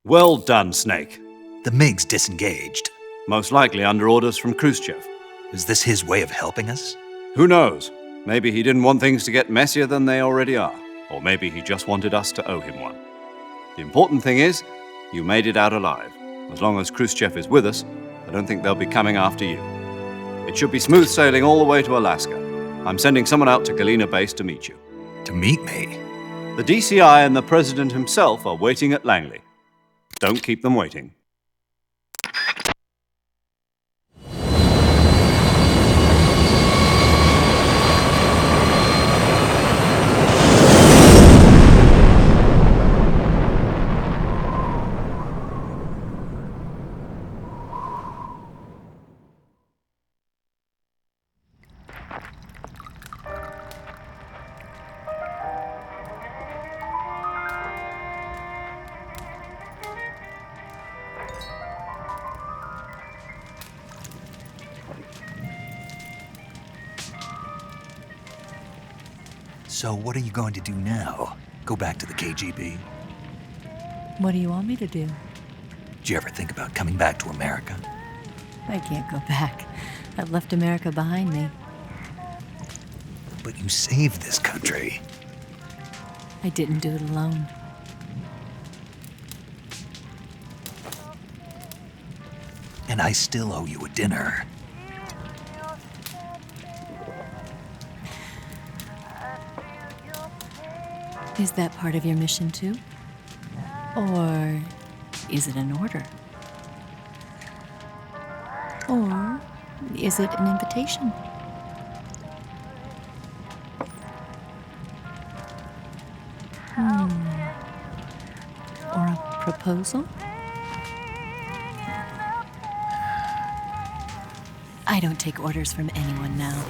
Well done, Snake. The MiG's disengaged. Most likely under orders from Khrushchev. Is this his way of helping us? Who knows? Maybe he didn't want things to get messier than they already are. Or maybe he just wanted us to owe him one. The important thing is, you made it out alive. As long as Khrushchev is with us, I don't think they'll be coming after you. It should be smooth sailing all the way to Alaska. I'm sending someone out to Galena Base to meet you. To meet me? The DCI and the President himself are waiting at Langley. Don't keep them waiting. So what are you going to do now? Go back to the KGB? What do you want me to do? Did you ever think about coming back to America? I can't go back. I've left America behind me. But you saved this country. I didn't do it alone. And I still owe you a dinner. Is that part of your mission too? Or is it an order? Or is it an invitation? Or a proposal? I don't take orders from anyone now.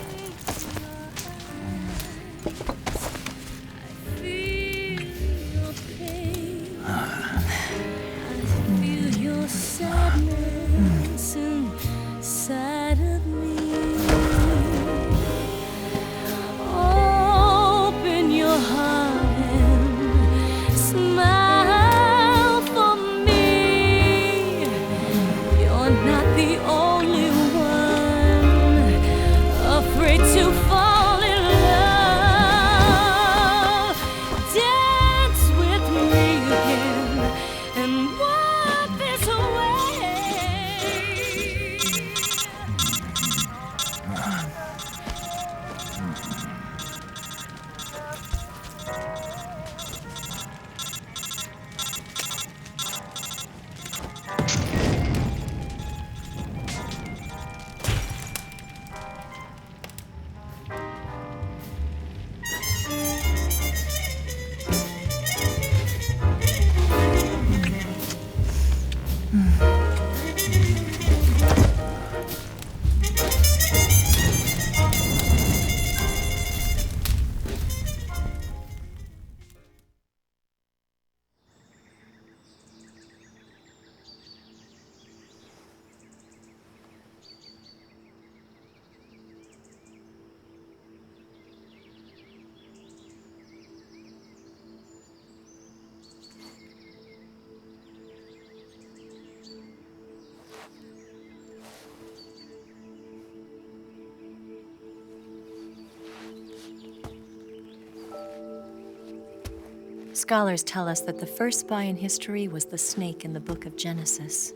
Scholars tell us that the first spy in history was the snake in the book of Genesis.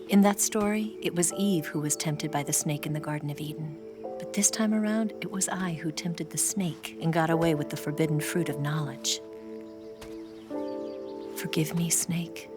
In that story, it was Eve who was tempted by the snake in the Garden of Eden. But this time around, it was I who tempted the snake and got away with the forbidden fruit of knowledge. Forgive me, snake.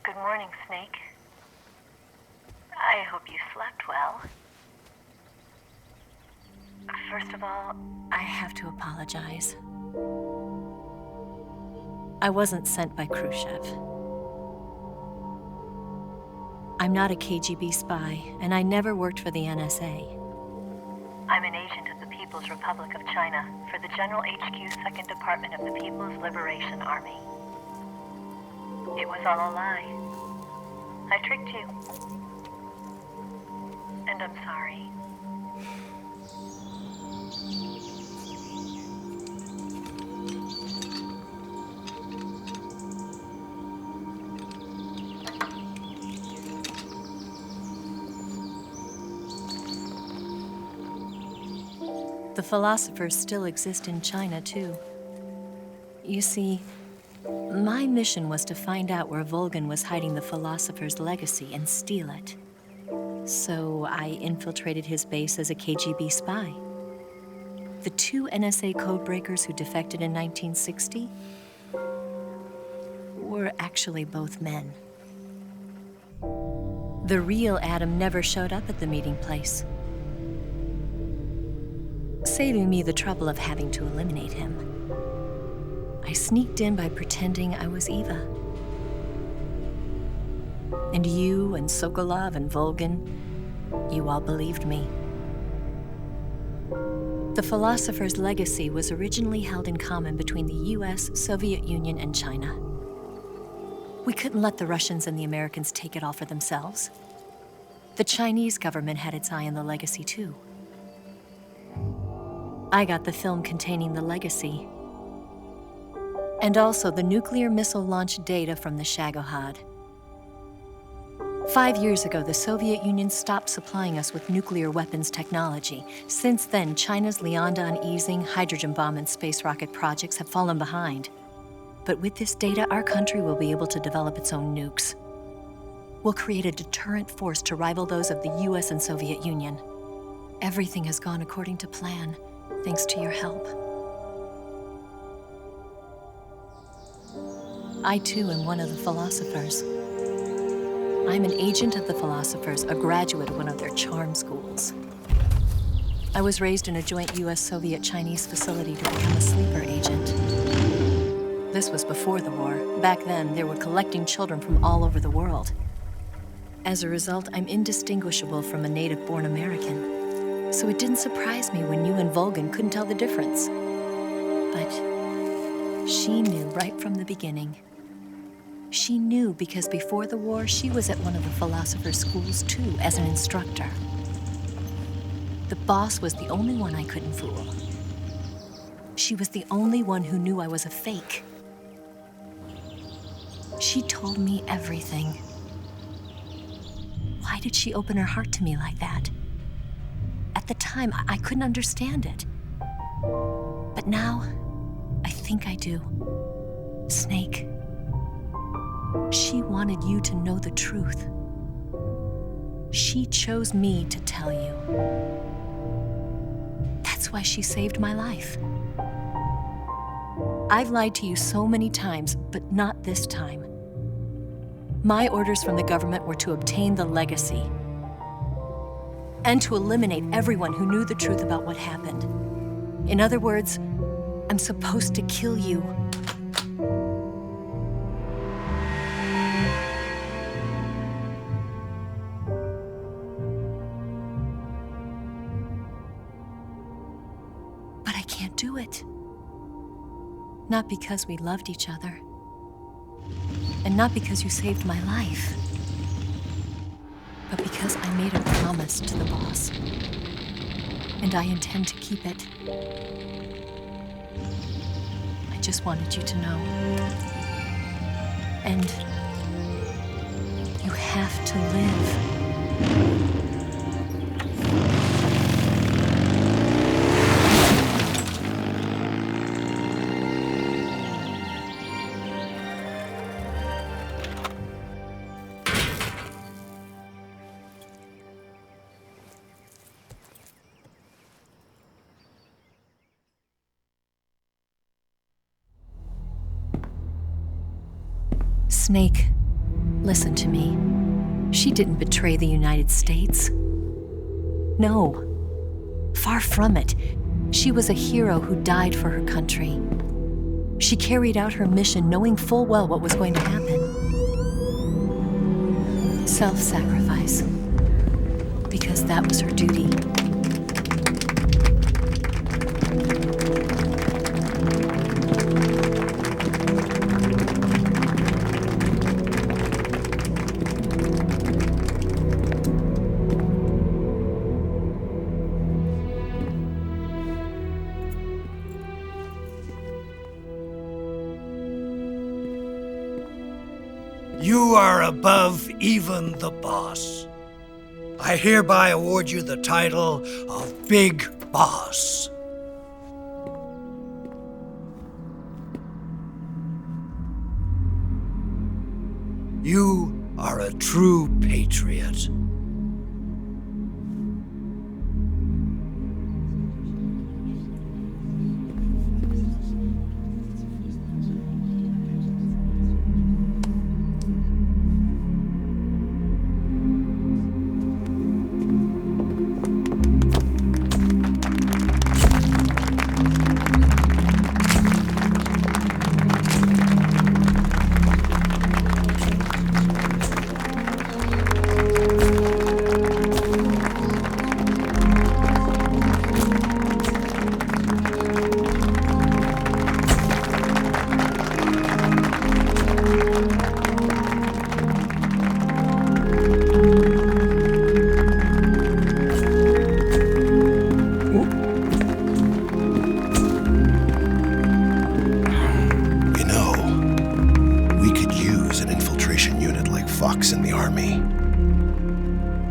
Good morning, Snake. I hope you slept well. First of all, I have to apologize. I wasn't sent by Khrushchev. I'm not a KGB spy, and I never worked for the NSA. I'm an agent of the People's Republic of China for the General HQ 2nd Department of the People's Liberation Army. It was all a lie. I tricked you. And I'm sorry. The philosophers still exist in China, too. You see, my mission was to find out where Volgin was hiding the philosopher's legacy and steal it. So I infiltrated his base as a KGB spy. The 2 NSA codebreakers who defected in 1960 were actually both men. The real Adam never showed up at the meeting place, saving me the trouble of having to eliminate him. I sneaked in by pretending I was Eva. And you and Sokolov and Volgin, you all believed me. The philosopher's legacy was originally held in common between the US, Soviet Union, and China. We couldn't let the Russians and the Americans take it all for themselves. The Chinese government had its eye on the legacy, too. I got the film containing the legacy, and also the nuclear missile launch data from the Shagohod. 5 years ago, the Soviet Union stopped supplying us with nuclear weapons technology. Since then, China's Liaodong easing, hydrogen bomb, and space rocket projects have fallen behind. But with this data, our country will be able to develop its own nukes. We'll create a deterrent force to rival those of the US and Soviet Union. Everything has gone according to plan, thanks to your help. I, too, am one of the philosophers. I'm an agent of the philosophers, a graduate of one of their charm schools. I was raised in a joint US-Soviet-Chinese facility to become a sleeper agent. This was before the war. Back then, they were collecting children from all over the world. As a result, I'm indistinguishable from a native-born American. So it didn't surprise me when you and Volgin couldn't tell the difference. But she knew right from the beginning. She knew because before the war, she was at one of the philosopher's schools too, as an instructor. The boss was the only one I couldn't fool. She was the only one who knew I was a fake. She told me everything. Why did she open her heart to me like that? At the time, I couldn't understand it. But now, I think I do. Snake, she wanted you to know the truth. She chose me to tell you. That's why she saved my life. I've lied to you so many times, but not this time. My orders from the government were to obtain the legacy and to eliminate everyone who knew the truth about what happened. In other words, I'm supposed to kill you. But I can't do it. Not because we loved each other. And not because you saved my life. But because I made a promise to the boss. And I intend to keep it. I just wanted you to know. And you have to live. Snake, listen to me. She didn't betray the United States. No. Far from it. She was a hero who died for her country. She carried out her mission knowing full well what was going to happen. Self-sacrifice. Because that was her duty. You are above even the boss. I hereby award you the title of Big Boss. You are a true patriot. Fox in the army.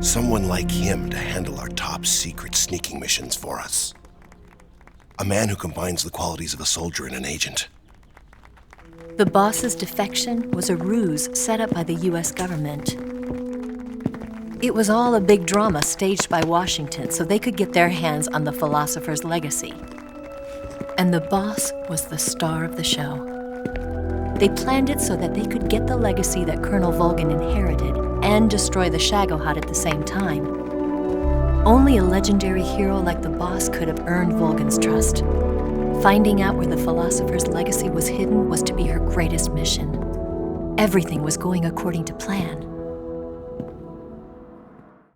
Someone like him to handle our top secret sneaking missions for us. A man who combines the qualities of a soldier and an agent. The boss's defection was a ruse set up by the US government. It was all a big drama staged by Washington so they could get their hands on the philosopher's legacy. And the boss was the star of the show. They planned it so that they could get the legacy that Colonel Volgin inherited and destroy the Shagohod at the same time. Only a legendary hero like the boss could have earned Volgin's trust. Finding out where the philosopher's legacy was hidden was to be her greatest mission. Everything was going according to plan.